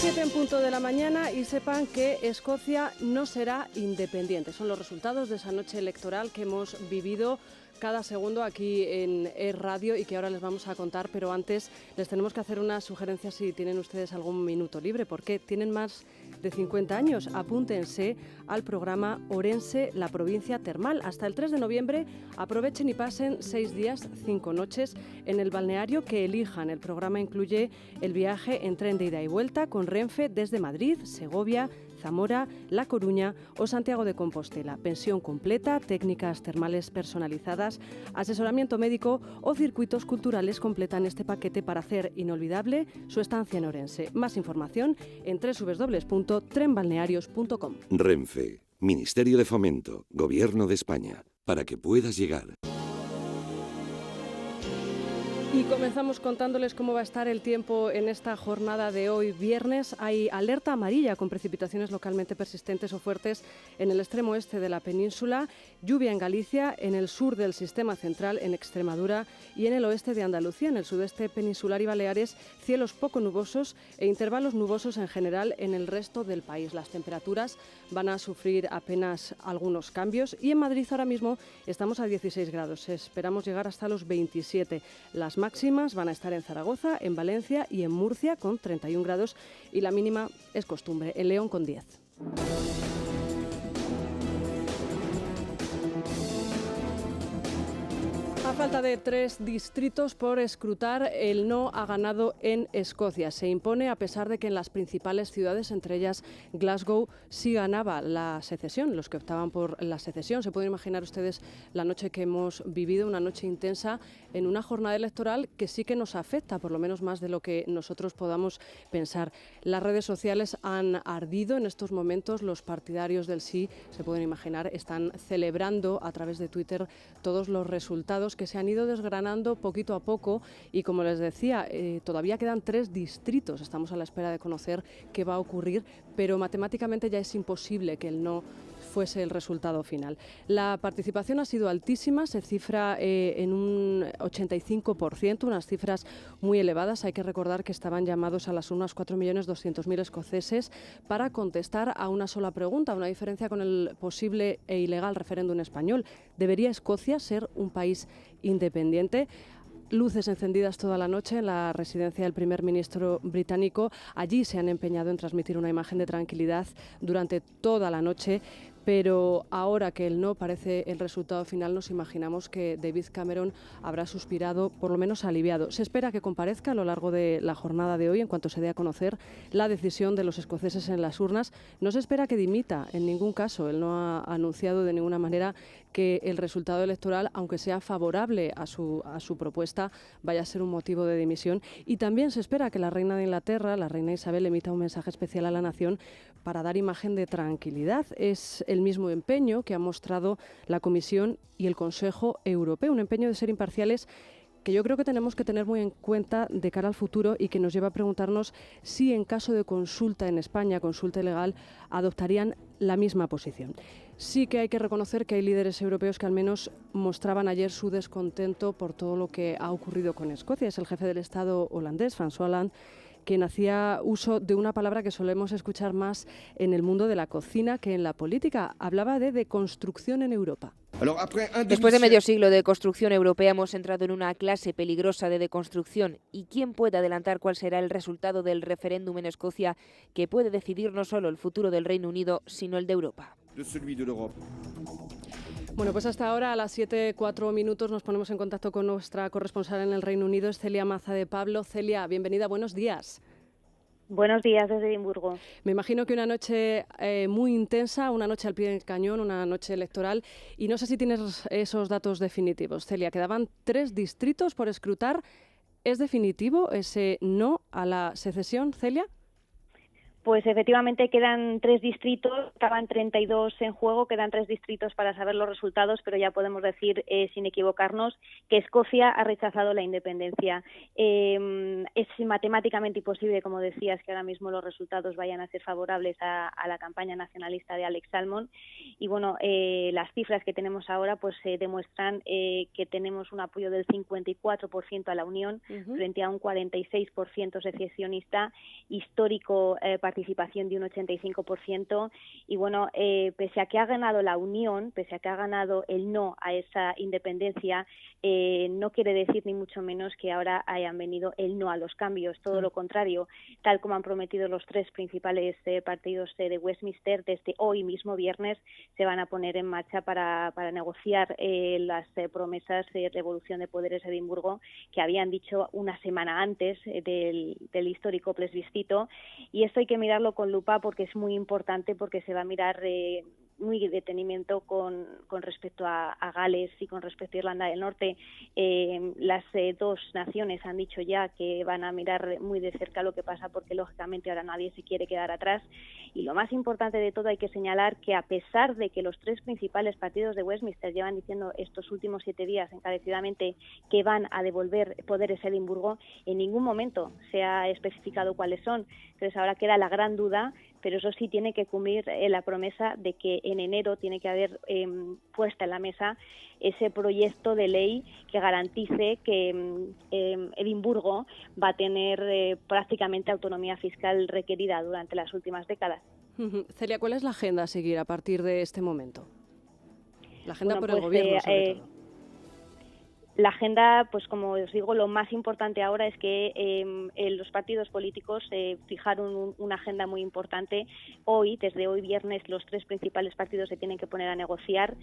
7 en punto de la mañana y sepan que Escocia no será independiente. Son los resultados de esa noche electoral que hemos vivido cada segundo aquí en Radio y que ahora les vamos a contar, pero antes les tenemos que hacer una sugerencia si tienen ustedes algún minuto libre, porque tienen más de 50 años. Apúntense al programa Orense, la provincia termal. Hasta el 3 de noviembre aprovechen y pasen 6 días, 5 noches en el balneario que elijan. El programa incluye el viaje en tren de ida y vuelta con Renfe desde Madrid, Segovia, Zamora, La Coruña o Santiago de Compostela. Pensión completa, técnicas termales personalizadas, asesoramiento médico o circuitos culturales completan este paquete para hacer inolvidable su estancia en Orense. Más información en www.trenbalnearios.com. Renfe, Ministerio de Fomento, Gobierno de España, para que puedas llegar. Y comenzamos contándoles cómo va a estar el tiempo en esta jornada de hoy viernes. Hay alerta amarilla con precipitaciones localmente persistentes o fuertes en el extremo oeste de la península, lluvia en Galicia, en el sur del sistema central, en Extremadura y en el oeste de Andalucía, en el sudeste peninsular y Baleares, cielos poco nubosos e intervalos nubosos en general en el resto del país. Las temperaturas van a sufrir apenas algunos cambios y en Madrid ahora mismo estamos a 16 grados. Esperamos llegar hasta los 27. Las máximas van a estar en Zaragoza, en Valencia y en Murcia con 31 grados y la mínima es costumbre, en León con 10. A falta de 3 distritos por escrutar, el no ha ganado en Escocia. Se impone a pesar de que en las principales ciudades, entre ellas Glasgow, sí ganaba la secesión, los que optaban por la secesión. Se pueden imaginar ustedes la noche que hemos vivido, una noche intensa en una jornada electoral que sí que nos afecta, por lo menos más de lo que nosotros podamos pensar. Las redes sociales han ardido en estos momentos. Los partidarios del sí, se pueden imaginar, están celebrando a través de Twitter todos los resultados que se han ido desgranando poquito a poco y, como les decía, todavía quedan 3 distritos. Estamos a la espera de conocer qué va a ocurrir, pero matemáticamente ya es imposible que el no fuese el resultado final. La participación ha sido altísima, se cifra en un 85%, unas cifras muy elevadas. Hay que recordar que estaban llamados a las urnas 4.200.000 escoceses para contestar a una sola pregunta, una diferencia con el posible e ilegal referéndum español. ¿Debería Escocia ser un país independiente? Luces encendidas toda la noche en la residencia del primer ministro británico. Allí se han empeñado en transmitir una imagen de tranquilidad durante toda la noche, pero ahora que el no parece el resultado final, nos imaginamos que David Cameron habrá suspirado, por lo menos aliviado. Se espera que comparezca a lo largo de la jornada de hoy, en cuanto se dé a conocer la decisión de los escoceses en las urnas. No se espera que dimita en ningún caso. Él no ha anunciado de ninguna manera que el resultado electoral, aunque sea favorable a su propuesta, vaya a ser un motivo de dimisión. Y también se espera que la reina de Inglaterra, la reina Isabel, emita un mensaje especial a la nación para dar imagen de tranquilidad. Es el mismo empeño que han mostrado la Comisión y el Consejo Europeo, un empeño de ser imparciales que yo creo que tenemos que tener muy en cuenta de cara al futuro y que nos lleva a preguntarnos si en caso de consulta en España, consulta ilegal, adoptarían la misma posición. Sí que hay que reconocer que hay líderes europeos que al menos mostraban ayer su descontento por todo lo que ha ocurrido con Escocia. Es el jefe del Estado holandés, François Hollande, quien hacía uso de una palabra que solemos escuchar más en el mundo de la cocina que en la política. Hablaba de deconstrucción en Europa. Después de medio siglo de construcción europea hemos entrado en una clase peligrosa de deconstrucción. ¿Y quién puede adelantar cuál será el resultado del referéndum en Escocia, que puede decidir no solo el futuro del Reino Unido, sino el de Europa? Bueno, pues hasta ahora, a las 7:04, nos ponemos en contacto con nuestra corresponsal en el Reino Unido, es Celia Maza de Pablo. Celia, bienvenida, buenos días. Buenos días desde Edimburgo. Me imagino que una noche muy intensa, una noche al pie del cañón, una noche electoral, y no sé si tienes esos datos definitivos. Celia, quedaban 3 distritos por escrutar. ¿Es definitivo ese no a la secesión, Celia? Pues efectivamente quedan 3 distritos, estaban 32 en juego, quedan 3 distritos para saber los resultados, pero ya podemos decir, sin equivocarnos, que Escocia ha rechazado la independencia. Es matemáticamente imposible, como decías, que ahora mismo los resultados vayan a ser favorables a la campaña nacionalista de Alex Salmond. Y bueno, las cifras que tenemos ahora pues demuestran que tenemos un apoyo del 54% a la Unión frente a un 46% secesionista, histórico participación de un 85%, y bueno, pese a que ha ganado la Unión, pese a que ha ganado el no a esa independencia, no quiere decir ni mucho menos que ahora hayan venido el no a los cambios, todo lo contrario, tal como han prometido los 3 principales partidos de Westminster, desde hoy mismo viernes se van a poner en marcha para negociar las promesas de revolución de poderes de Edimburgo que habían dicho una semana antes del histórico plebiscito, y esto hay que mirarlo con lupa porque es muy importante, porque se va a mirar muy detenimiento con respecto a Gales y con respecto a Irlanda del Norte. Las 2 naciones han dicho ya que van a mirar muy de cerca lo que pasa, porque lógicamente ahora nadie se quiere quedar atrás. Y lo más importante de todo, hay que señalar que a pesar de que los 3 principales partidos de Westminster llevan diciendo estos últimos 7 días encarecidamente que van a devolver poderes a Edimburgo, en ningún momento se ha especificado cuáles son. Entonces ahora queda la gran duda, pero eso sí tiene que cumplir la promesa de que en enero tiene que haber puesta en la mesa ese proyecto de ley que garantice que Edimburgo va a tener prácticamente autonomía fiscal requerida durante las últimas décadas. Celia, ¿cuál es la agenda a seguir a partir de este momento? La agenda por el pues, Gobierno, sobre todo. La agenda, pues como os digo, lo más importante ahora es que los partidos políticos fijaron una agenda muy importante. Hoy, desde hoy viernes, los 3 principales partidos se tienen que poner a negociar.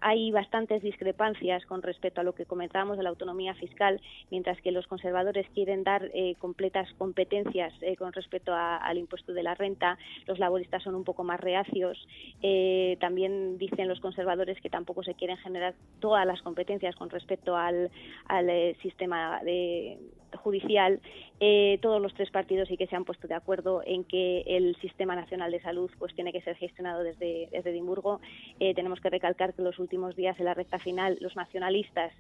Hay bastantes discrepancias con respecto a lo que comentábamos de la autonomía fiscal, mientras que los conservadores quieren dar completas competencias con respecto al impuesto de la renta. Los laboristas son un poco más reacios. También dicen los conservadores que tampoco se quieren generar todas las competencias con respecto al sistema judicial. Todos los 3 partidos sí que se han puesto de acuerdo en que el Sistema Nacional de Salud pues tiene que ser gestionado desde Edimburgo. Tenemos que recalcar que en los últimos días, en la recta final, los nacionalistas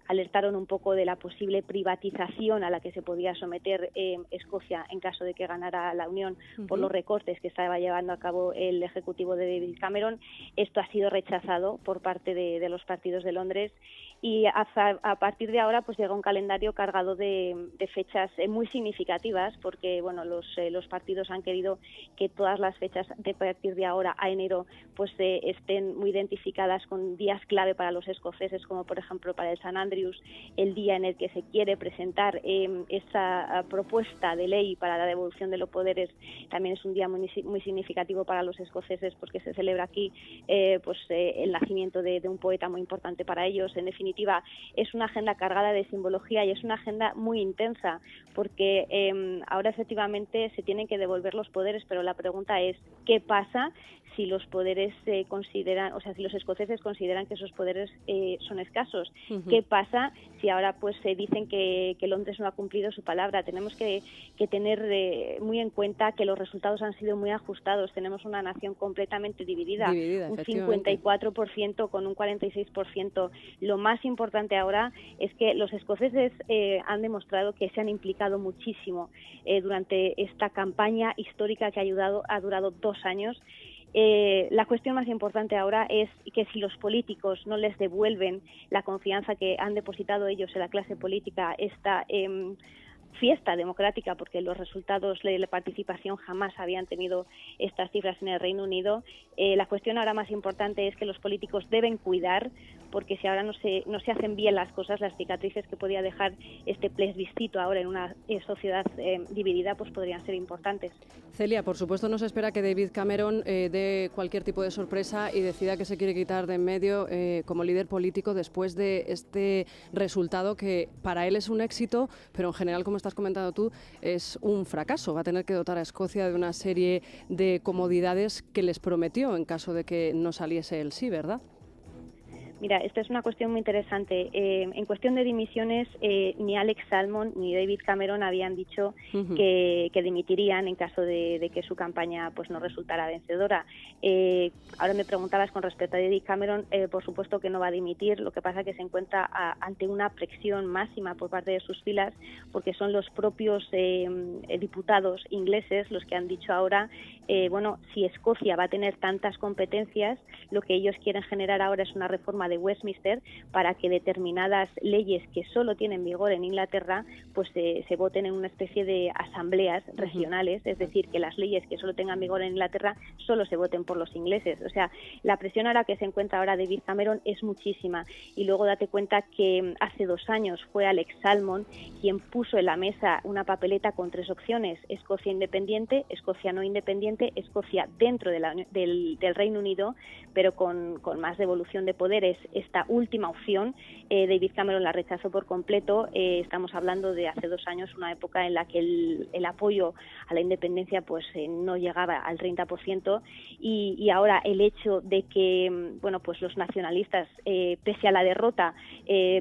alertaron un poco de la posible privatización a la que se podía someter Escocia en caso de que ganara la Unión por los recortes que estaba llevando a cabo el Ejecutivo de David Cameron. Esto ha sido rechazado por parte de los partidos de Londres, y a partir de ahora pues llega un calendario cargado de fechas muy significativas, porque bueno, los partidos han querido que todas las fechas de partir de ahora a enero pues estén muy identificadas con días clave para los escoceses, como por ejemplo para el St. Andrews, el día en el que se quiere presentar esa propuesta de ley para la devolución de los poderes. También es un día muy significativo para los escoceses, porque se celebra aquí el nacimiento de un poeta muy importante para ellos. En definitiva, es una agenda cargada de simbología y es una agenda muy intensa, porque ahora efectivamente se tienen que devolver los poderes, pero la pregunta es ¿qué pasa si los poderes consideran, o sea, si los escoceses consideran que esos poderes son escasos? ¿Qué pasa si ahora pues se dicen que Londres no ha cumplido su palabra? Tenemos que tener muy en cuenta que los resultados han sido muy ajustados. Tenemos una nación completamente dividida un 54% con un 46%. Lo más importante ahora es que los escoceses han demostrado que se han implicado muchísimo durante esta campaña histórica que ha durado 2 años. La cuestión más importante ahora es que si los políticos no les devuelven la confianza que han depositado ellos en la clase política, esta fiesta democrática, porque los resultados de la participación jamás habían tenido estas cifras en el Reino Unido. La cuestión ahora más importante es que los políticos deben cuidar, porque si ahora no se hacen bien las cosas, las cicatrices que podía dejar este plebiscito ahora en una sociedad dividida pues podrían ser importantes. Celia, por supuesto no se espera que David Cameron dé cualquier tipo de sorpresa y decida que se quiere quitar de en medio como líder político después de este resultado, que para él es un éxito, pero en general, como estás comentando tú, es un fracaso. Va a tener que dotar a Escocia de una serie de comodidades que les prometió en caso de que no saliese el sí, ¿verdad? Mira, esta es una cuestión muy interesante. En cuestión de dimisiones, ni Alex Salmond ni David Cameron habían dicho que dimitirían en caso de que su campaña pues no resultara vencedora. Ahora me preguntabas con respecto a David Cameron, por supuesto que no va a dimitir, lo que pasa es que se encuentra ante una presión máxima por parte de sus filas, porque son los propios diputados ingleses los que han dicho ahora, bueno, si Escocia va a tener tantas competencias, lo que ellos quieren generar ahora es una reforma de Westminster para que determinadas leyes que solo tienen vigor en Inglaterra pues se voten en una especie de asambleas regionales, es decir, que las leyes que solo tengan vigor en Inglaterra solo se voten por los ingleses. O sea, la presión a la que se encuentra ahora David Cameron es muchísima, y luego date cuenta que hace 2 años fue Alex Salmond quien puso en la mesa una papeleta con 3 opciones: Escocia independiente, Escocia no independiente, Escocia dentro de del Reino Unido, pero con más devolución de poderes. Esta última opción David Cameron la rechazó por completo. Estamos hablando de hace 2 años, una época en la que el apoyo a la independencia pues no llegaba al 30%, y ahora el hecho de que bueno, pues los nacionalistas, pese a la derrota,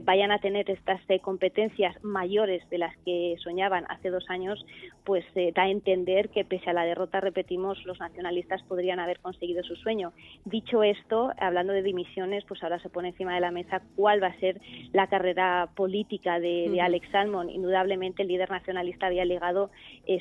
vayan a tener estas competencias mayores de las que soñaban hace 2 años, pues da a entender que pese a la derrota, repetimos, los nacionalistas podrían haber conseguido su sueño. Dicho esto, hablando de dimisiones, pues ahora se pone encima de la mesa cuál va a ser la carrera política de Alex Salmond. Indudablemente el líder nacionalista había ligado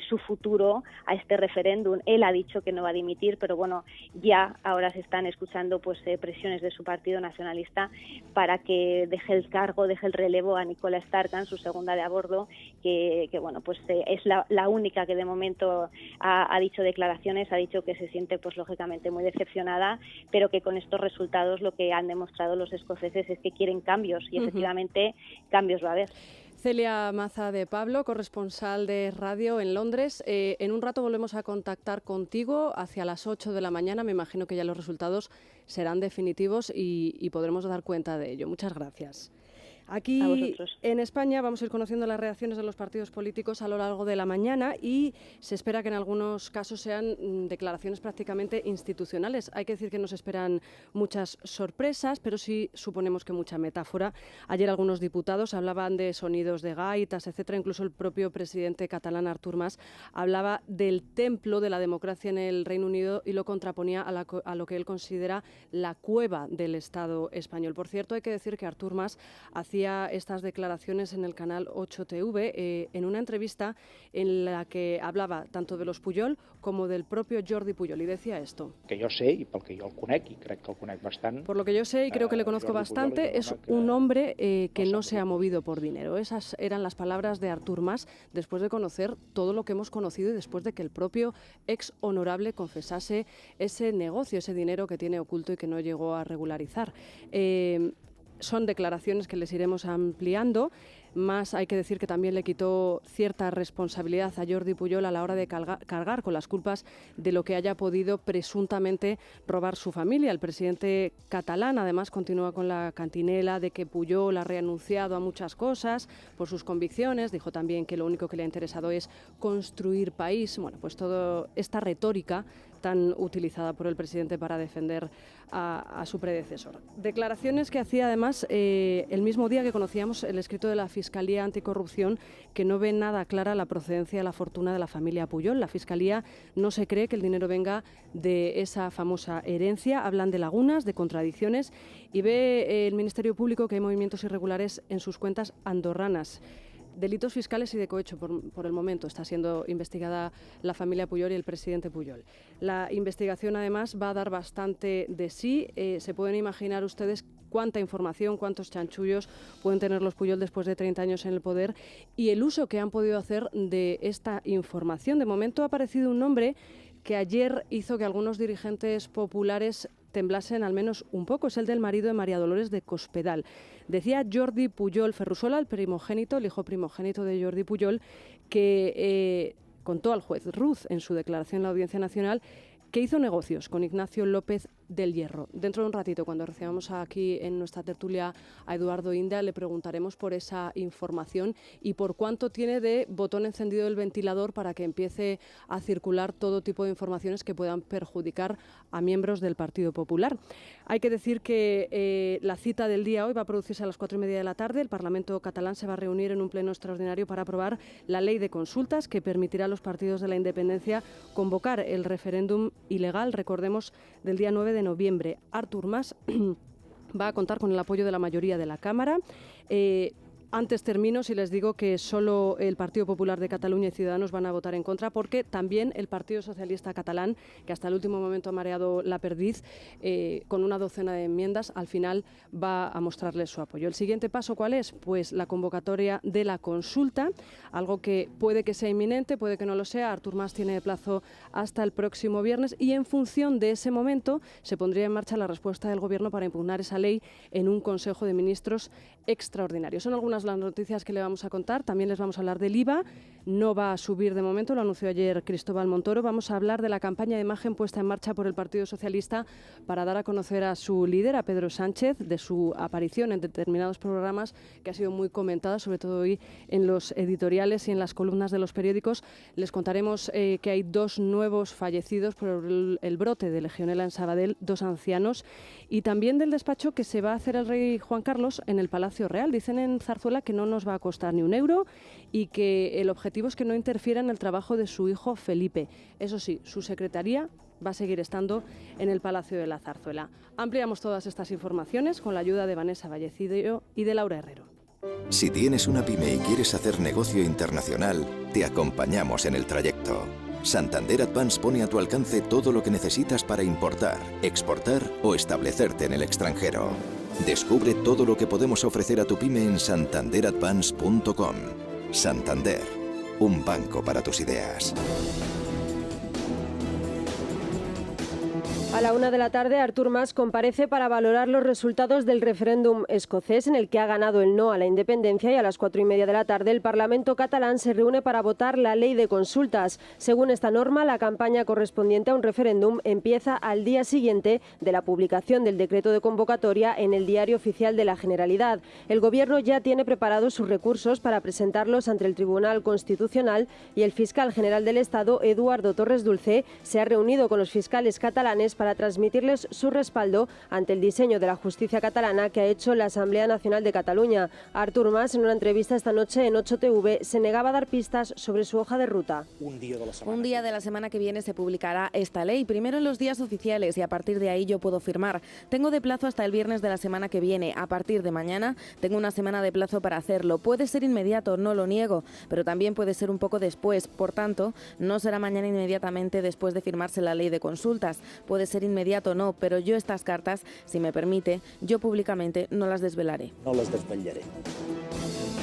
su futuro a este referéndum. Él ha dicho que no va a dimitir, pero bueno, ya ahora se están escuchando pues presiones de su partido nacionalista para que deje el cargo, deje el relevo a Nicola Sturgeon, su segunda de a bordo, que bueno, pues es la única que de momento ha dicho declaraciones, ha dicho que se siente pues lógicamente muy decepcionada, pero que con estos resultados lo que han demostrado los escoceses es que quieren cambios, y efectivamente cambios va a haber. Celia Maza de Pablo, corresponsal de radio en Londres. En un rato volvemos a contactar contigo hacia las 8 de la mañana. Me imagino que ya los resultados serán definitivos y podremos dar cuenta de ello. Muchas gracias. Aquí en España vamos a ir conociendo las reacciones de los partidos políticos a lo largo de la mañana, y se espera que en algunos casos sean declaraciones prácticamente institucionales. Hay que decir que nos esperan muchas sorpresas, pero sí suponemos que mucha metáfora. Ayer algunos diputados hablaban de sonidos de gaitas, etcétera. Incluso el propio presidente catalán, Artur Mas, hablaba del templo de la democracia en el Reino Unido y lo contraponía a lo que él considera la cueva del Estado español. Por cierto, hay que decir que Artur Mas hacía estas declaraciones en el canal 8TV en una entrevista en la que hablaba tanto de los Pujol como del propio Jordi Pujol, y decía esto. Que jo sé, i pel que jo el conec, i crec que el conec bastant... Por lo que yo sé, y creo que le conozco bastante, es un hombre que no se ha movido por dinero. Esas eran las palabras de Artur Mas después de conocer todo lo que hemos conocido y después de que el propio ex honorable confesase ese negocio, ese dinero que tiene oculto y que no llegó a regularizar. Son declaraciones que les iremos ampliando. Más hay que decir que también le quitó cierta responsabilidad a Jordi Pujol a la hora de cargar con las culpas de lo que haya podido presuntamente robar su familia. El presidente catalán además continúa con la cantinela de que Pujol ha renunciado a muchas cosas por sus convicciones. Dijo también que lo único que le ha interesado es construir país. Bueno, pues toda esta retórica tan utilizada por el presidente para defender a su predecesor. Declaraciones que hacía además el mismo día que conocíamos el escrito de la Fiscalía Anticorrupción, que no ve nada clara la procedencia de la fortuna de la familia Pujol. La Fiscalía no se cree que el dinero venga de esa famosa herencia. Hablan de lagunas, de contradicciones, y ve el Ministerio Público que hay movimientos irregulares en sus cuentas andorranas. Delitos fiscales y de cohecho, por el momento, está siendo investigada la familia Pujol y el presidente Pujol. La investigación, además, va a dar bastante de sí. Se pueden imaginar ustedes cuánta información, cuántos chanchullos pueden tener los Pujol después de 30 años en el poder y el uso que han podido hacer de esta información. De momento ha aparecido un nombre que ayer hizo que algunos dirigentes populares temblasen al menos un poco. Es el del marido de María Dolores de Cospedal. Decía Jordi Pujol Ferrusola, el hijo primogénito de Jordi Pujol, que contó al juez Ruz en su declaración en la Audiencia Nacional que hizo negocios con Ignacio López del Hierro. Dentro de un ratito, cuando recibamos aquí en nuestra tertulia a Eduardo Inda, le preguntaremos por esa información y por cuánto tiene de botón encendido el ventilador para que empiece a circular todo tipo de informaciones que puedan perjudicar a miembros del Partido Popular. Hay que decir que la cita del día hoy va a producirse a las 4:30 de la tarde. El Parlamento catalán se va a reunir en un pleno extraordinario para aprobar la ley de consultas que permitirá a los partidos de la independencia convocar el referéndum ilegal, recordemos, del día 9 de noviembre. Artur Mas va a contar con el apoyo de la mayoría de la Cámara. Antes termino si les digo que solo el Partido Popular de Cataluña y Ciudadanos van a votar en contra, porque también el Partido Socialista Catalán, que hasta el último momento ha mareado la perdiz, con una docena de enmiendas, al final va a mostrarles su apoyo. ¿El siguiente paso cuál es? Pues la convocatoria de la consulta, algo que puede que sea inminente, puede que no lo sea. Artur Mas tiene de plazo hasta el próximo viernes y en función de ese momento se pondría en marcha la respuesta del Gobierno para impugnar esa ley en un Consejo de Ministros extraordinario. Son algunas las noticias que le vamos a contar. También les vamos a hablar del IVA. No va a subir de momento, lo anunció ayer Cristóbal Montoro. Vamos a hablar de la campaña de imagen puesta en marcha por el Partido Socialista para dar a conocer a su líder, a Pedro Sánchez, de su aparición en determinados programas, que ha sido muy comentada, sobre todo hoy en los editoriales y en las columnas de los periódicos. Les contaremos que hay 2 nuevos fallecidos por el brote de Legionela en Sabadell, 2 ancianos, y también del despacho que se va a hacer el rey Juan Carlos en el Palacio Real. Dicen en Zarzuela que no nos va a costar ni un euro y que el objetivo es que no interfiera en el trabajo de su hijo Felipe. Eso sí, su secretaría va a seguir estando en el Palacio de la Zarzuela. Ampliamos todas estas informaciones con la ayuda de Vanessa Vallecido y de Laura Herrero. Si tienes una pyme y quieres hacer negocio internacional, te acompañamos en el trayecto. Santander Advance pone a tu alcance todo lo que necesitas para importar, exportar o establecerte en el extranjero. Descubre todo lo que podemos ofrecer a tu pyme en santanderadvance.com. Santander, un banco para tus ideas. A la 1 de la tarde, Artur Mas comparece para valorar los resultados del referéndum escocés en el que ha ganado el no a la independencia, y a las 4:30 de la tarde el Parlamento catalán se reúne para votar la ley de consultas. Según esta norma, la campaña correspondiente a un referéndum empieza al día siguiente de la publicación del decreto de convocatoria en el Diario Oficial de la Generalidad. El Gobierno ya tiene preparados sus recursos para presentarlos ante el Tribunal Constitucional y el fiscal general del Estado, Eduardo Torres Dulce, se ha reunido con los fiscales catalanes para transmitirles su respaldo ante el diseño de la justicia catalana que ha hecho la Asamblea Nacional de Cataluña. Artur Mas, en una entrevista esta noche en 8TV, se negaba a dar pistas sobre su hoja de ruta. Un día de la semana que viene se publicará esta ley, primero en los días oficiales, y a partir de ahí yo puedo firmar. Tengo de plazo hasta el viernes de la semana que viene. A partir de mañana tengo una semana de plazo para hacerlo. Puede ser inmediato, no lo niego, pero también puede ser un poco después. Por tanto, no será mañana inmediatamente después de firmarse la ley de consultas. Puede ser inmediato, no, pero yo estas cartas, si me permite, yo públicamente no las desvelaré. No les desvetllaré.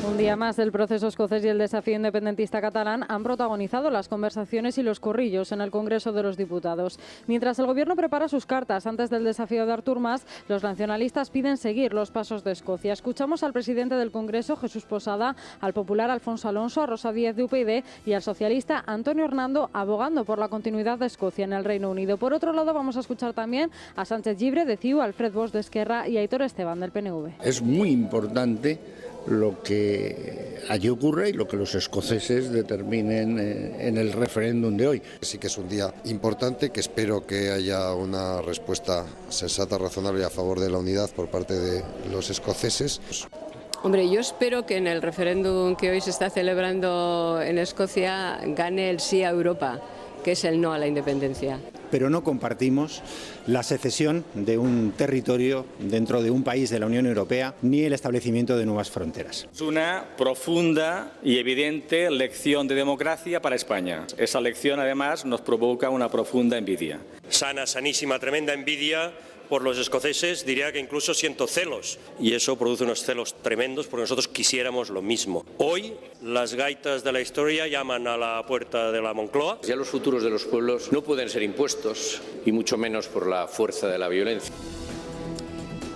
Un día más, el proceso escocés y el desafío independentista catalán han protagonizado las conversaciones y los corrillos en el Congreso de los Diputados. Mientras el Gobierno prepara sus cartas antes del desafío de Artur Mas, los nacionalistas piden seguir los pasos de Escocia. Escuchamos al presidente del Congreso, Jesús Posada, al popular Alfonso Alonso, a Rosa Díez de UPyD y al socialista Antonio Hernando, abogando por la continuidad de Escocia en el Reino Unido. Por otro lado, vamos a escuchar también a Sánchez Llibre de CiU, Alfred Bosch de Esquerra y Aitor Esteban del PNV. Es muy importante lo que allí ocurre y lo que los escoceses determinen en el referéndum de hoy. Sí que es un día importante, que espero que haya una respuesta sensata, razonable a favor de la unidad por parte de los escoceses. Hombre, yo espero que en el referéndum que hoy se está celebrando en Escocia gane el sí a Europa, que es el no a la independencia. Pero no compartimos la secesión de un territorio dentro de un país de la Unión Europea ni el establecimiento de nuevas fronteras. Es una profunda y evidente lección de democracia para España. Esa lección, además, nos provoca una profunda envidia. Sanísima, tremenda envidia por los escoceses, diría que incluso siento celos, y eso produce unos celos tremendos porque nosotros quisiéramos lo mismo. Hoy las gaitas de la historia llaman a la puerta de la Moncloa. Ya los futuros de los pueblos no pueden ser impuestos, y mucho menos por la fuerza de la violencia.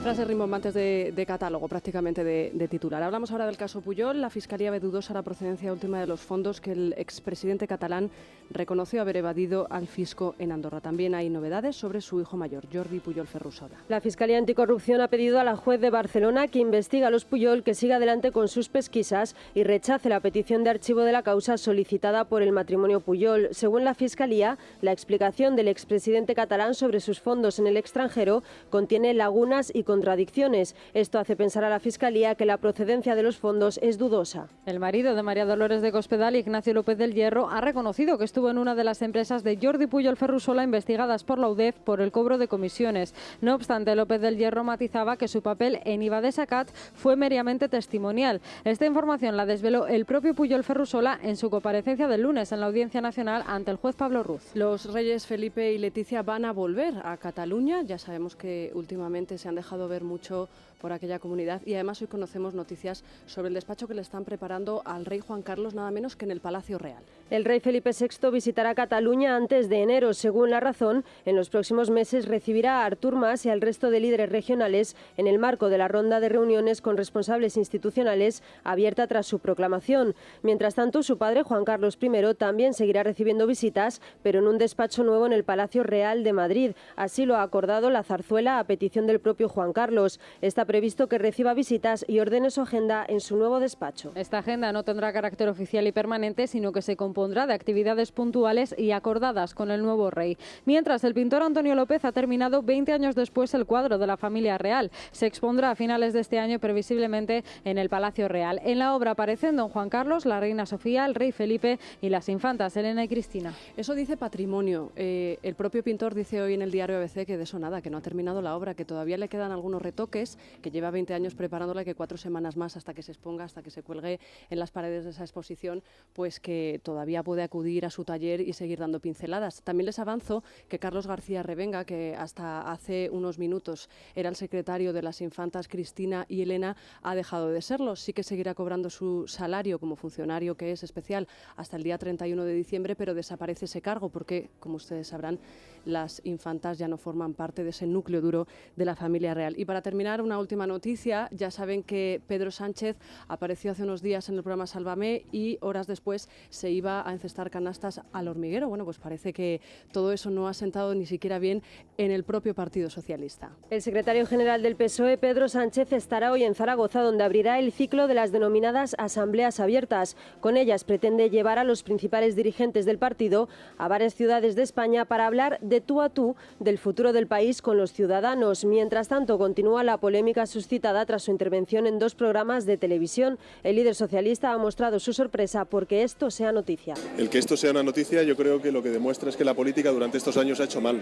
Frases rimbombantes de catálogo, prácticamente de titular. Hablamos ahora del caso Pujol. La Fiscalía ve dudosa la procedencia última de los fondos que el expresidente catalán reconoció haber evadido al fisco en Andorra. También hay novedades sobre su hijo mayor, Jordi Pujol Ferrusola. La Fiscalía Anticorrupción ha pedido a la juez de Barcelona que investiga a los Pujol que siga adelante con sus pesquisas y rechace la petición de archivo de la causa solicitada por el matrimonio Pujol. Según la Fiscalía, la explicación del expresidente catalán sobre sus fondos en el extranjero contiene lagunas y contradicciones. Esto hace pensar a la Fiscalía que la procedencia de los fondos es dudosa. El marido de María Dolores de Cospedal, Ignacio López del Hierro, ha reconocido que estuvo en una de las empresas de Jordi Pujol Ferrusola investigadas por la UDEF por el cobro de comisiones. No obstante, López del Hierro matizaba que su papel en Ibadesacat fue meramente testimonial. Esta información la desveló el propio Pujol Ferrusola en su comparecencia del lunes en la Audiencia Nacional ante el juez Pablo Ruz. Los reyes Felipe y Leticia van a volver a Cataluña. Ya sabemos que últimamente se han dejado ver mucho por aquella comunidad y además hoy conocemos noticias sobre el despacho que le están preparando al rey Juan Carlos, nada menos que en el Palacio Real. El rey Felipe VI visitará Cataluña antes de enero. Según La Razón, en los próximos meses recibirá a Artur Mas y al resto de líderes regionales en el marco de la ronda de reuniones con responsables institucionales abierta tras su proclamación. Mientras tanto, su padre, Juan Carlos I, también seguirá recibiendo visitas, pero en un despacho nuevo en el Palacio Real de Madrid. Así lo ha acordado la Zarzuela a petición del propio Juan Carlos. Está previsto que reciba visitas y ordene su agenda en su nuevo despacho. Esta agenda no tendrá carácter oficial y permanente, sino que se compondrá de actividades puntuales y acordadas con el nuevo rey. Mientras, el pintor Antonio López ha terminado 20 años después el cuadro de la familia real. Se expondrá a finales de este año, previsiblemente en el Palacio Real. En la obra aparecen don Juan Carlos, la reina Sofía, el rey Felipe y las infantas Elena y Cristina. Eso dice Patrimonio. El propio pintor dice hoy en el diario ABC que de eso nada, que no ha terminado la obra, que todavía le quedan algunos retoques, que lleva 20 años preparándola, que 4 semanas más hasta que se exponga, hasta que se cuelgue en las paredes de esa exposición, pues que todavía puede acudir a su taller y seguir dando pinceladas. También les avanzo que Carlos García Revenga, que hasta hace unos minutos era el secretario de las infantas Cristina y Elena, ha dejado de serlo. Sí que seguirá cobrando su salario como funcionario, que es especial, hasta el día 31 de diciembre, pero desaparece ese cargo porque, como ustedes sabrán, las infantas ya no forman parte de ese núcleo duro de la familia real. Y para terminar, una última noticia. Ya saben que Pedro Sánchez apareció hace unos días en el programa Sálvame y horas después se iba a encestar canastas al hormiguero. Bueno, pues parece que todo eso no ha sentado ni siquiera bien en el propio Partido Socialista. El secretario general del PSOE, Pedro Sánchez, estará hoy en Zaragoza, donde abrirá el ciclo de las denominadas asambleas abiertas. Con ellas pretende llevar a los principales dirigentes del partido a varias ciudades de España para hablar de tú a tú del futuro del país con los ciudadanos. Mientras tanto, continúa la polémica suscitada tras su intervención en 2 programas de televisión. El líder socialista ha mostrado su sorpresa porque esto sea noticia. El que esto sea una noticia, yo creo que lo que demuestra es que la política durante estos años ha hecho mal,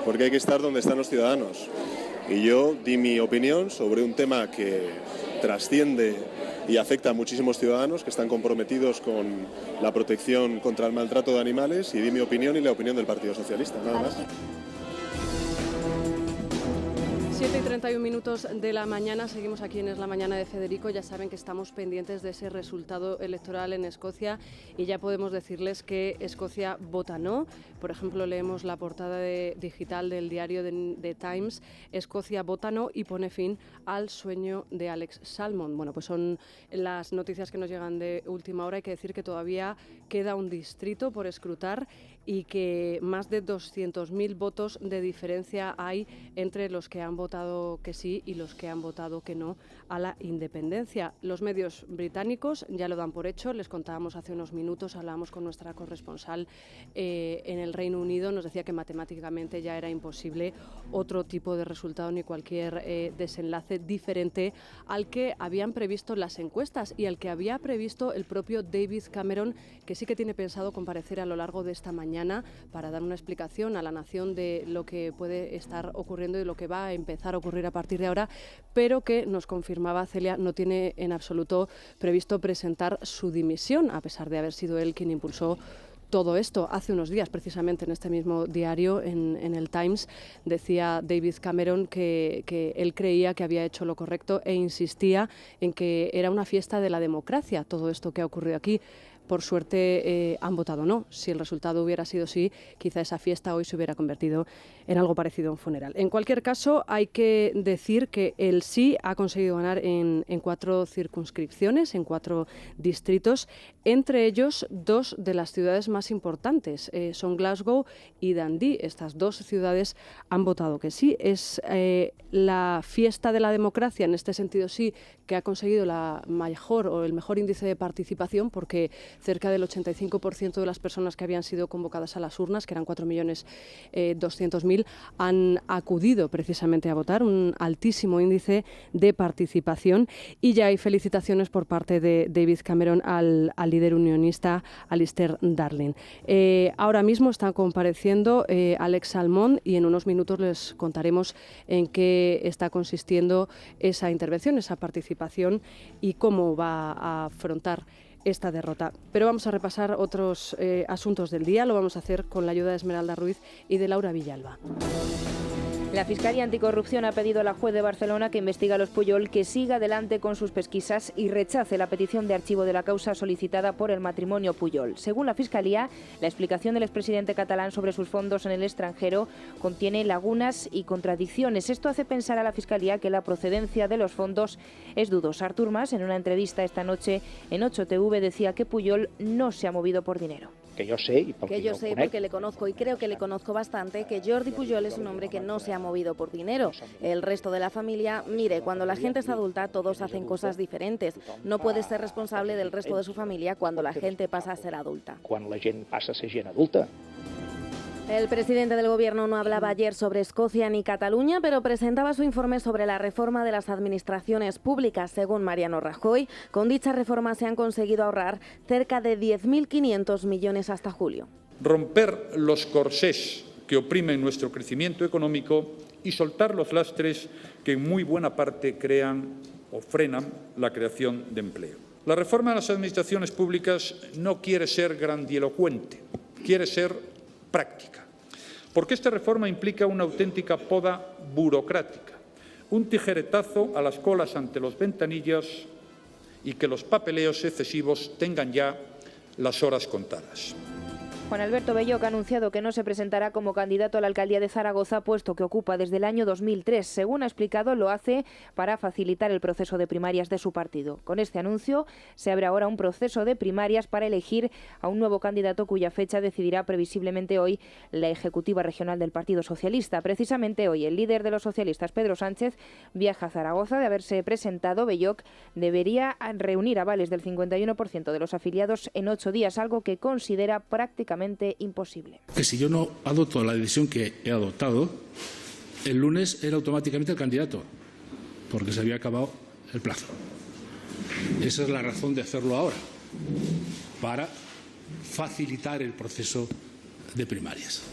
porque hay que estar donde están los ciudadanos. Y yo di mi opinión sobre un tema que trasciende y afecta a muchísimos ciudadanos que están comprometidos con la protección contra el maltrato de animales, y di mi opinión y la opinión del Partido Socialista, nada más. 7:31 de la mañana, seguimos aquí en Es la Mañana de Federico. Ya saben que estamos pendientes de ese resultado electoral en Escocia y ya podemos decirles que Escocia vota no. Por ejemplo, leemos la portada digital del diario The Times: Escocia vota no y pone fin al sueño de Alex Salmond. Bueno, pues son las noticias que nos llegan de última hora. Hay que decir que todavía queda un distrito por escrutar y que más de 200.000 votos de diferencia hay entre los que han votado que sí y los que han votado que no a la independencia. Los medios británicos ya lo dan por hecho. Les contábamos hace unos minutos, hablábamos con nuestra corresponsal en el Reino Unido, nos decía que matemáticamente ya era imposible otro tipo de resultado ni cualquier desenlace diferente al que habían previsto las encuestas y al que había previsto el propio David Cameron, que sí que tiene pensado comparecer a lo largo de esta mañana para dar una explicación a la nación de lo que puede estar ocurriendo y lo que va a empezar a ocurrir a partir de ahora, pero que, nos confirmaba Celia, no tiene en absoluto previsto presentar su dimisión, a pesar de haber sido él quien impulsó todo esto. Hace unos días, precisamente en este mismo diario, en el Times, decía David Cameron que él creía que había hecho lo correcto e insistía en que era una fiesta de la democracia todo esto que ha ocurrido aquí. por suerte han votado no. Si el resultado hubiera sido sí, quizá esa fiesta hoy se hubiera convertido en algo parecido a un funeral. En cualquier caso, hay que decir que el sí ha conseguido ganar en 4 circunscripciones, en 4 distritos, entre ellos 2 de las ciudades más importantes, son Glasgow y Dundee. Estas 2 ciudades han votado que sí. Es la fiesta de la democracia, en este sentido sí, que ha conseguido la mejor o el mejor índice de participación, porque cerca del 85% de las personas que habían sido convocadas a las urnas, que eran 4.200.000, han acudido precisamente a votar, un altísimo índice de participación, y ya hay felicitaciones por parte de David Cameron al líder unionista Alistair Darling. Ahora mismo está compareciendo Alex Salmond y en unos minutos les contaremos en qué está consistiendo esa intervención, esa participación y cómo va a afrontar esta derrota. Pero vamos a repasar otros asuntos del día. Lo vamos a hacer con la ayuda de Esmeralda Ruiz y de Laura Villalba. La Fiscalía Anticorrupción ha pedido a la juez de Barcelona que investiga a los Pujol que siga adelante con sus pesquisas y rechace la petición de archivo de la causa solicitada por el matrimonio Pujol. Según la Fiscalía, la explicación del expresidente catalán sobre sus fondos en el extranjero contiene lagunas y contradicciones. Esto hace pensar a la Fiscalía que la procedencia de los fondos es dudosa. Artur Mas, en una entrevista esta noche en 8TV, decía que Pujol no se ha movido por dinero. Que yo sé porque le conozco y creo que le conozco bastante, que Jordi Pujol es un hombre que no se ha movido por dinero. El resto de la familia, mire, cuando la gente es adulta todos hacen cosas diferentes. No puede ser responsable del resto de su familia cuando la gente pasa a ser adulta. Cuando la gente pasa a ser gent adulta. El presidente del Gobierno no hablaba ayer sobre Escocia ni Cataluña, pero presentaba su informe sobre la reforma de las administraciones públicas. Según Mariano Rajoy, con dicha reforma se han conseguido ahorrar cerca de 10.500 millones hasta julio. Romper los corsés que oprimen nuestro crecimiento económico y soltar los lastres que en muy buena parte crean o frenan la creación de empleo. La reforma de las administraciones públicas no quiere ser grandilocuente, quiere ser práctica. Porque esta reforma implica una auténtica poda burocrática, un tijeretazo a las colas ante los ventanillas y que los papeleos excesivos tengan ya las horas contadas. Juan Alberto Belloc ha anunciado que no se presentará como candidato a la alcaldía de Zaragoza, puesto que ocupa desde el año 2003. Según ha explicado, lo hace para facilitar el proceso de primarias de su partido. Con este anuncio se abre ahora un proceso de primarias para elegir a un nuevo candidato cuya fecha decidirá previsiblemente hoy la Ejecutiva Regional del Partido Socialista. Precisamente hoy el líder de los socialistas, Pedro Sánchez, viaja a Zaragoza. De haberse presentado, Belloc debería reunir avales del 51% de los afiliados en 8 días, algo que considera prácticamente imposible. Que si yo no adopto la decisión que he adoptado, el lunes era automáticamente el candidato, porque se había acabado el plazo. Esa es la razón de hacerlo ahora, para facilitar el proceso de primarias.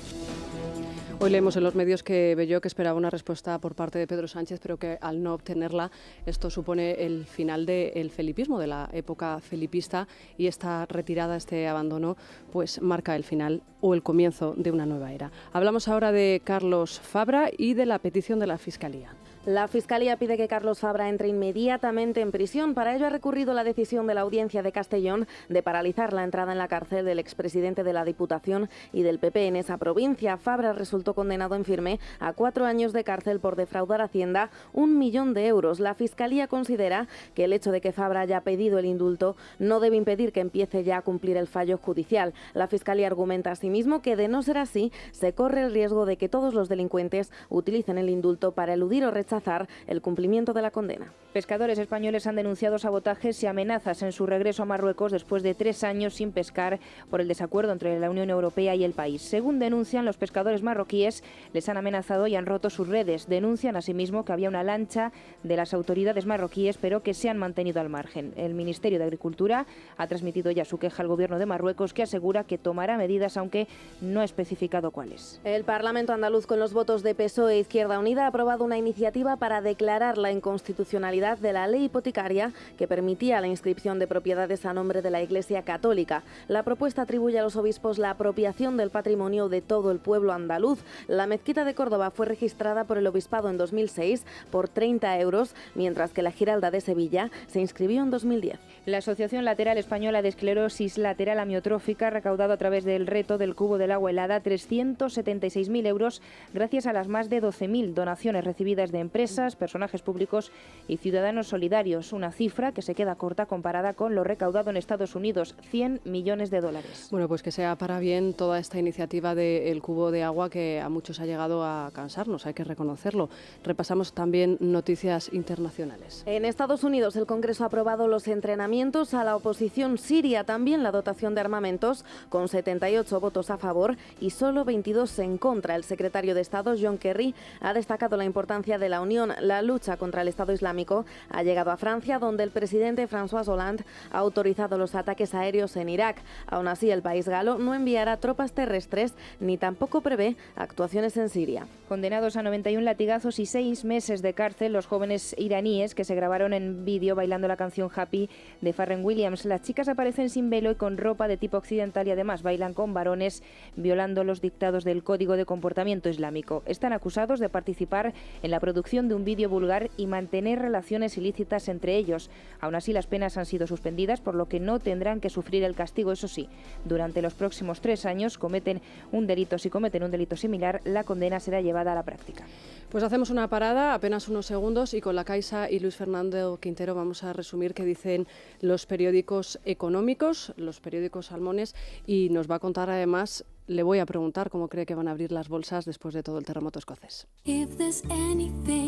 Hoy leemos en los medios que Belloc esperaba una respuesta por parte de Pedro Sánchez, pero que al no obtenerla, esto supone el final del felipismo, de la época felipista, y esta retirada, este abandono, pues marca el final o el comienzo de una nueva era. Hablamos ahora de Carlos Fabra y de la petición de la Fiscalía. La Fiscalía pide que Carlos Fabra entre inmediatamente en prisión. Para ello ha recurrido la decisión de la Audiencia de Castellón de paralizar la entrada en la cárcel del expresidente de la Diputación y del PP en esa provincia. Fabra resultó condenado en firme a 4 años de cárcel por defraudar a Hacienda 1 millón de euros. La Fiscalía considera que el hecho de que Fabra haya pedido el indulto no debe impedir que empiece ya a cumplir el fallo judicial. La Fiscalía argumenta asimismo que, de no ser así, se corre el riesgo de que todos los delincuentes utilicen el indulto para eludir o rechazar el cumplimiento de la condena. Pescadores españoles han denunciado sabotajes y amenazas en su regreso a Marruecos después de 3 años sin pescar por el desacuerdo entre la Unión Europea y el país. Según denuncian, los pescadores marroquíes les han amenazado y han roto sus redes. Denuncian asimismo que había una lancha de las autoridades marroquíes, pero que se han mantenido al margen. El Ministerio de Agricultura ha transmitido ya su queja al Gobierno de Marruecos, que asegura que tomará medidas, aunque no ha especificado cuáles. El Parlamento andaluz, con los votos de PSOE e Izquierda Unida, ha aprobado una iniciativa iniciativa para declarar la inconstitucionalidad de la ley hipotecaria que permitía la inscripción de propiedades a nombre de la Iglesia Católica. La propuesta atribuye a los obispos la apropiación del patrimonio de todo el pueblo andaluz. La mezquita de Córdoba fue registrada por el obispado en 2006 por 30 euros, mientras que la Giralda de Sevilla se inscribió en 2010. La Asociación Lateral Española de Esclerosis Lateral Amiotrófica ha recaudado a través del reto del cubo del agua helada 376.000 euros gracias a las más de 12.000 donaciones recibidas de empresas, personajes públicos y ciudadanos solidarios, una cifra que se queda corta comparada con lo recaudado en Estados Unidos, 100 millones de dólares. Bueno, pues que sea para bien toda esta iniciativa del cubo de agua que a muchos ha llegado a cansarnos, hay que reconocerlo. Repasamos también noticias internacionales. En Estados Unidos el Congreso ha aprobado los entrenamientos a la oposición siria, también la dotación de armamentos, con 78 votos a favor y solo 22 en contra. El secretario de Estado, John Kerry, ha destacado la importancia de la Unión. La lucha contra el Estado Islámico ha llegado a Francia, donde el presidente François Hollande ha autorizado los ataques aéreos en Irak. Aún así, el país galo no enviará tropas terrestres ni tampoco prevé actuaciones en Siria. Condenados a 91 latigazos y 6 meses de cárcel, los jóvenes iraníes que se grabaron en vídeo bailando la canción Happy de Pharrell Williams. Las chicas aparecen sin velo y con ropa de tipo occidental y además bailan con varones, violando los dictados del Código de Comportamiento Islámico. Están acusados de participar en la producción de un vídeo vulgar y mantener relaciones ilícitas entre ellos. Aún así, las penas han sido suspendidas, por lo que no tendrán que sufrir el castigo. Eso sí, durante los próximos 3 años si cometen un delito similar, la condena será llevada a la práctica. Pues hacemos una parada, apenas unos segundos, y con la Caixa y Luis Fernando Quintero vamos a resumir qué dicen los periódicos económicos, los periódicos salmones, y nos va a contar además, le voy a preguntar cómo cree que van a abrir las bolsas después de todo el terremoto escocés.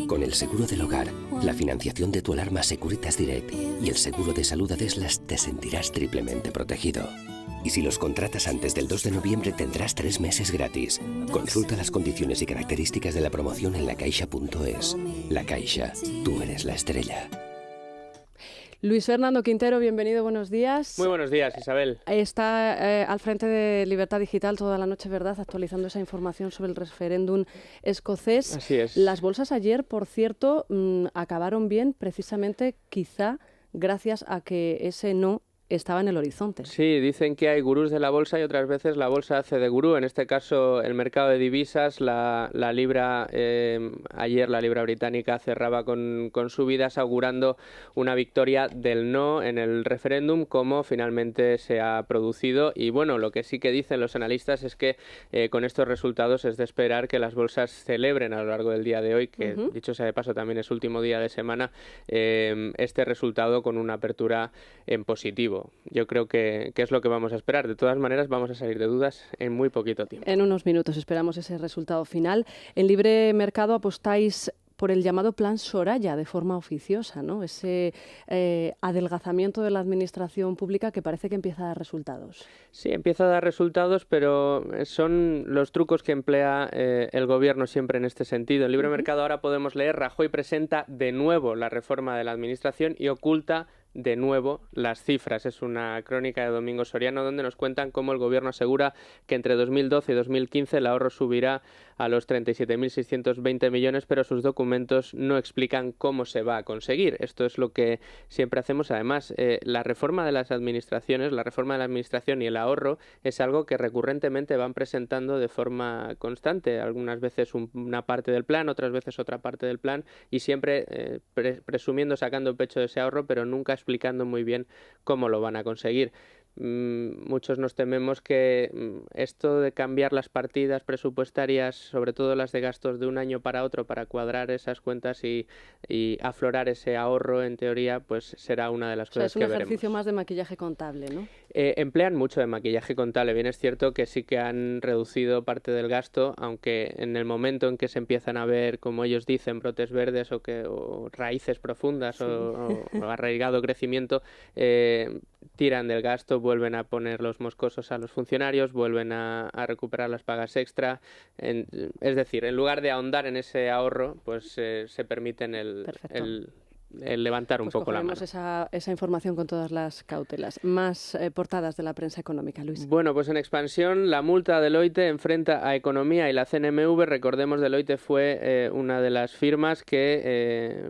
Con el seguro del hogar, la financiación de tu alarma Securitas Direct y el seguro de salud Adeslas te sentirás triplemente protegido. Y si los contratas antes del 2 de noviembre tendrás 3 meses gratis. Consulta las condiciones y características de la promoción en lacaixa.es. La Caixa, tú eres la estrella. Luis Fernando Quintero, bienvenido, buenos días. Muy buenos días, Isabel. Está al frente de Libertad Digital toda la noche, ¿verdad?, actualizando esa información sobre el referéndum escocés. Así es. Las bolsas ayer, por cierto, acabaron bien, precisamente quizá gracias a que ese no estaba en el horizonte. Sí, dicen que hay gurús de la bolsa y otras veces la bolsa hace de gurú. En este caso, el mercado de divisas, la libra, ayer la libra británica cerraba con subidas, augurando una victoria del no en el referéndum, como finalmente se ha producido. Y bueno, lo que sí que dicen los analistas es que con estos resultados es de esperar que las bolsas celebren a lo largo del día de hoy, que dicho sea de paso también es último día de semana, este resultado con una apertura en positivo. Yo creo que es lo que vamos a esperar. De todas maneras, vamos a salir de dudas en muy poquito tiempo. En unos minutos esperamos ese resultado final. En Libre Mercado apostáis por el llamado Plan Soraya de forma oficiosa, ¿no? Ese adelgazamiento de la administración pública que parece que empieza a dar resultados. Sí, empieza a dar resultados, pero son los trucos que emplea el gobierno siempre en este sentido. En Libre Mercado ahora podemos leer: Rajoy presenta de nuevo la reforma de la administración y oculta de nuevo las cifras. Es una crónica de Domingo Soriano donde nos cuentan cómo el gobierno asegura que entre 2012 y 2015 el ahorro subirá a los 37.620 millones, pero sus documentos no explican cómo se va a conseguir. Esto es lo que siempre hacemos. Además, la reforma de las administraciones, la reforma de la administración y el ahorro es algo que recurrentemente van presentando de forma constante. Algunas veces una parte del plan, otras veces otra parte del plan, y siempre presumiendo, sacando pecho de ese ahorro, pero nunca explicando muy bien cómo lo van a conseguir. Muchos nos tememos que esto de cambiar las partidas presupuestarias, sobre todo las de gastos, de un año para otro para cuadrar esas cuentas y aflorar ese ahorro, en teoría, pues será una de las cosas que veremos. Es un ejercicio más de maquillaje contable, ¿no? Emplean mucho de maquillaje contable. Bien, es cierto que sí que han reducido parte del gasto, aunque en el momento en que se empiezan a ver, como ellos dicen, brotes verdes o raíces profundas, sí, o arraigado crecimiento, tiran del gasto, vuelven a poner los moscosos a los funcionarios, vuelven a recuperar las pagas extra. Es decir, en lugar de ahondar en ese ahorro, pues se permiten levantar un poco la mano. Esa información con todas las cautelas. Más portadas de la prensa económica, Luis. Bueno, pues en expansión, la multa a Deloitte enfrenta a Economía y la CNMV. Recordemos, Deloitte fue una de las firmas que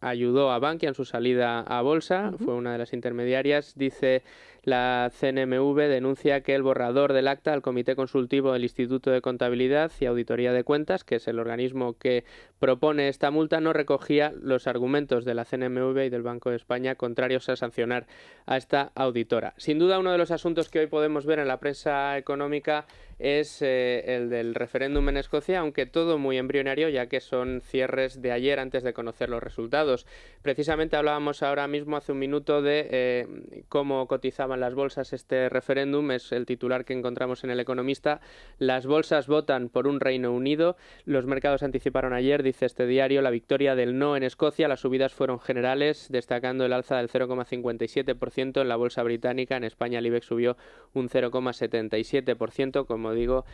ayudó a Bankia en su salida a bolsa, fue una de las intermediarias. Dice la CNMV, denuncia que el borrador del acta al Comité Consultivo del Instituto de Contabilidad y Auditoría de Cuentas, que es el organismo que propone esta multa, no recogía los argumentos de la CNMV y del Banco de España contrarios a sancionar a esta auditora. Sin duda, uno de los asuntos que hoy podemos ver en la prensa económica es el del referéndum en Escocia, aunque todo muy embrionario, ya que son cierres de ayer antes de conocer los resultados. Precisamente hablábamos ahora mismo, hace un minuto, de cómo cotizaban las bolsas este referéndum. Es el titular que encontramos en El Economista. Las bolsas votan por un Reino Unido. Los mercados anticiparon ayer, dice este diario, la victoria del no en Escocia. Las subidas fueron generales, destacando el alza del 0,57% en la bolsa británica. En España el IBEX subió un 0,77%, como digo,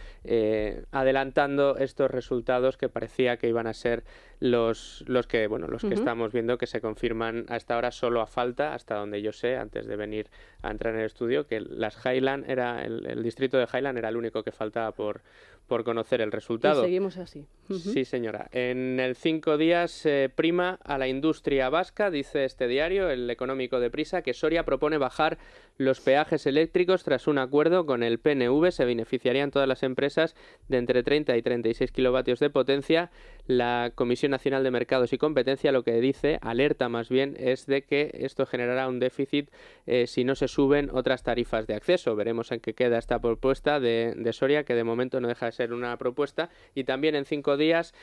adelantando estos resultados que parecía que iban a ser los que estamos viendo, que se confirman hasta ahora, solo a falta, hasta donde yo sé, antes de venir a entrar en el estudio, que las Highland el distrito de Highland era el único que faltaba por conocer el resultado. Y seguimos así. Sí, señora. En el 5 días prima a la industria vasca, dice este diario, el Económico de Prisa, que Soria propone bajar los peajes eléctricos tras un acuerdo con el PNV. Se beneficiarían todas las empresas de entre 30 y 36 kilovatios de potencia. La Comisión Nacional de Mercados y Competencia lo que dice, alerta más bien, es de que esto generará un déficit si no se suben otras tarifas de acceso. Veremos en qué queda esta propuesta de Soria, que de momento no deja de ser una propuesta. Y también en 5 días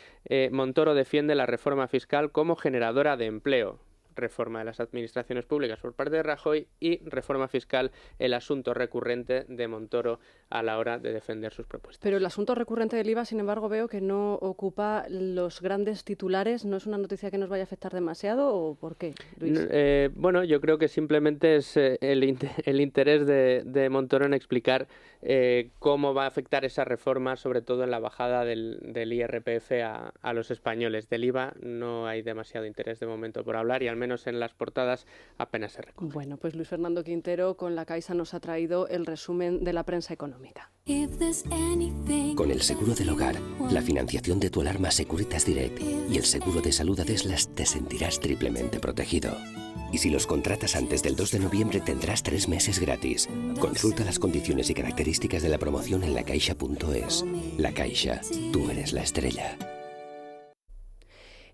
Montoro defiende la reforma fiscal como generadora de empleo. Reforma de las administraciones públicas por parte de Rajoy y reforma fiscal, el asunto recurrente de Montoro a la hora de defender sus propuestas. Pero el asunto recurrente del IVA, sin embargo, veo que no ocupa los grandes titulares. ¿No es una noticia que nos vaya a afectar demasiado o por qué, Luis? Yo creo que simplemente es el interés de Montoro en explicar cómo va a afectar esa reforma, sobre todo en la bajada del IRPF a los españoles. Del IVA no hay demasiado interés de momento por hablar, y al menos en las portadas apenas se recoge. Bueno, pues Luis Fernando Quintero con La Caixa nos ha traído el resumen de la prensa económica. Con el seguro del hogar, la financiación de tu alarma Securitas Direct y el seguro de salud Adeslas te sentirás triplemente protegido. Y si los contratas antes del 2 de noviembre tendrás 3 meses gratis. Consulta las condiciones y características de la promoción en lacaixa.es. La Caixa, tú eres la estrella.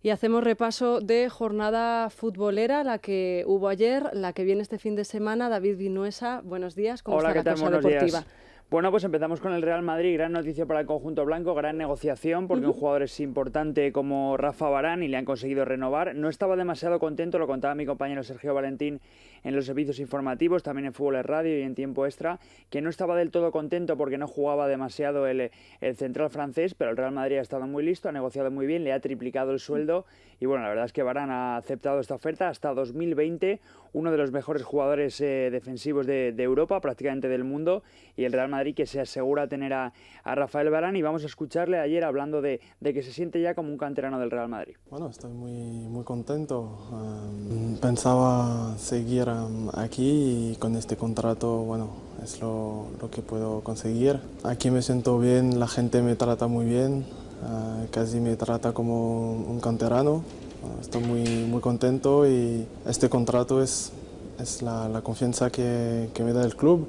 Y hacemos repaso de jornada futbolera, la que hubo ayer, la que viene este fin de semana. David Vinuesa, buenos días. ¿Cómo está la cosa deportiva? Bueno, pues empezamos con el Real Madrid, gran noticia para el conjunto blanco, gran negociación, porque un jugador es importante como Rafa Varane y le han conseguido renovar. No estaba demasiado contento, lo contaba mi compañero Sergio Valentín en los servicios informativos, también en Fútbol Radio y en Tiempo Extra, que no estaba del todo contento porque no jugaba demasiado el central francés, pero el Real Madrid ha estado muy listo, ha negociado muy bien, le ha triplicado el sueldo y bueno, la verdad es que Varane ha aceptado esta oferta hasta 2020, uno de los mejores jugadores defensivos de Europa, prácticamente del mundo, y el Real Madrid que se asegura tener a Rafael Varane, y vamos a escucharle ayer hablando de que se siente ya como un canterano del Real Madrid. Bueno, estoy muy contento. Pensaba seguir aquí y con este contrato, bueno, es lo que puedo conseguir. Aquí me siento bien, la gente me trata muy bien, casi me trata como un canterano. Estoy muy contento y este contrato es la confianza que me da el club.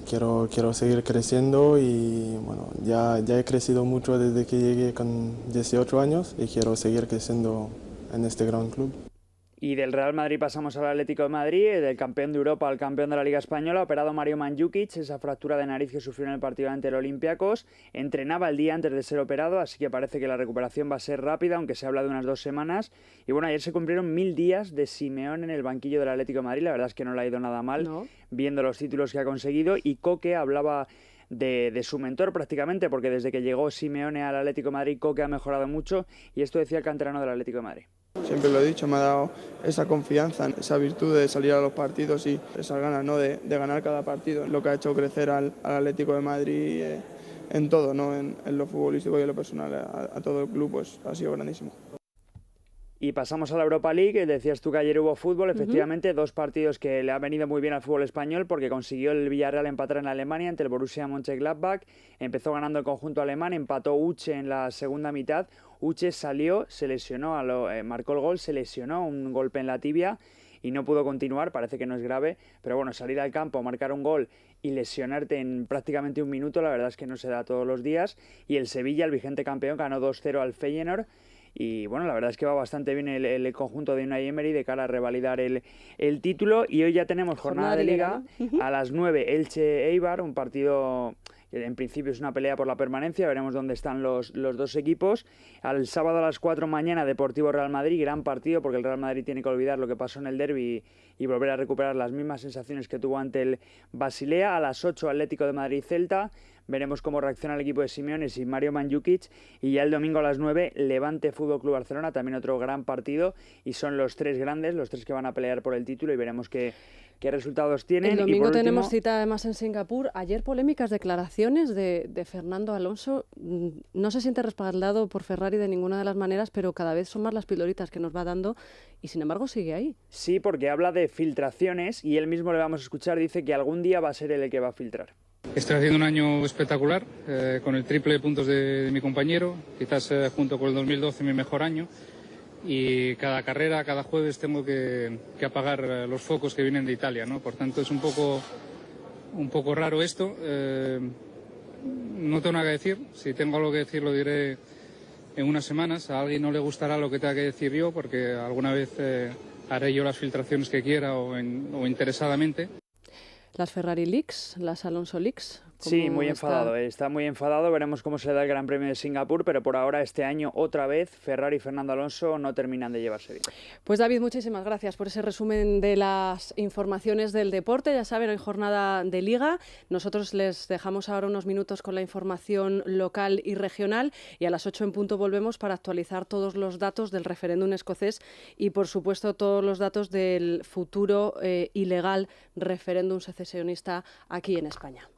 Quiero seguir creciendo y bueno, ya he crecido mucho desde que llegué con 18 años y quiero seguir creciendo en este gran club. Y del Real Madrid pasamos al Atlético de Madrid, del campeón de Europa al campeón de la Liga Española, operado Mario Mandžukić, esa fractura de nariz que sufrió en el partido ante el Olympiacos. Entrenaba el día antes de ser operado, así que parece que la recuperación va a ser rápida, aunque se habla de unas 2 semanas. Y bueno, ayer se cumplieron 1000 días de Simeone en el banquillo del Atlético de Madrid, la verdad es que no le ha ido nada mal, viendo los títulos que ha conseguido, y Koke hablaba de su mentor prácticamente, porque desde que llegó Simeone al Atlético de Madrid, Koke ha mejorado mucho, y esto decía el canterano del Atlético de Madrid. Siempre lo he dicho, me ha dado esa confianza, esa virtud de salir a los partidos y esas ganas, ¿no?, de ganar cada partido, lo que ha hecho crecer al Atlético de Madrid en todo, ¿no?, en lo futbolístico y en lo personal, a todo el club, pues ha sido grandísimo. Y pasamos a la Europa League. Decías tú que ayer hubo fútbol, efectivamente, dos partidos que le han venido muy bien al fútbol español porque consiguió el Villarreal empatar en Alemania ante el Borussia Mönchengladbach. Empezó ganando el conjunto alemán, empató Uche en la segunda mitad. Uche salió, se lesionó, marcó el gol, se lesionó, un golpe en la tibia y no pudo continuar, parece que no es grave, pero bueno, salir al campo, marcar un gol y lesionarte en prácticamente un minuto, la verdad es que no se da todos los días. Y el Sevilla, el vigente campeón, ganó 2-0 al Feyenoord. Y bueno, la verdad es que va bastante bien el conjunto de Unai Emery de cara a revalidar el título. Y hoy ya tenemos jornada de Liga, ¿no? A las 9, Elche-Eibar, un partido que en principio es una pelea por la permanencia, veremos dónde están los dos equipos. Al sábado a las 4 mañana, Deportivo-Real Madrid, gran partido porque el Real Madrid tiene que olvidar lo que pasó en el derbi y volver a recuperar las mismas sensaciones que tuvo ante el Basilea. A las 8, Atlético de Madrid-Celta. Veremos cómo reacciona el equipo de Simeone sin Mario Mandžukić. Y ya el domingo a las 9, Levante Fútbol Club Barcelona, también otro gran partido. Y son los tres grandes, los tres que van a pelear por el título y veremos qué resultados tienen. El domingo tenemos cita además en Singapur. Ayer polémicas declaraciones de Fernando Alonso. No se siente respaldado por Ferrari de ninguna de las maneras, pero cada vez son más las pildoritas que nos va dando y sin embargo sigue ahí. Sí, porque habla de filtraciones y él mismo le vamos a escuchar, dice que algún día va a ser él el que va a filtrar. Estoy haciendo un año espectacular, con el triple de puntos de mi compañero, quizás junto con el 2012 mi mejor año, y cada carrera, cada jueves tengo que apagar los focos que vienen de Italia, ¿no? Por tanto es un poco raro esto, no tengo nada que decir, si tengo algo que decir lo diré en unas semanas, a alguien no le gustará lo que tenga que decir yo, porque alguna vez haré yo las filtraciones que quiera o interesadamente. Las Ferrari Leaks, las Alonso Leaks. Sí, muy enfadado, está muy enfadado, veremos cómo se le da el Gran Premio de Singapur, pero por ahora este año otra vez Ferrari y Fernando Alonso no terminan de llevarse bien. Pues David, muchísimas gracias por ese resumen de las informaciones del deporte. Ya saben, en jornada de Liga, nosotros les dejamos ahora unos minutos con la información local y regional y a las 8 en punto volvemos para actualizar todos los datos del referéndum escocés y por supuesto todos los datos del futuro ilegal referéndum secesionista aquí en España.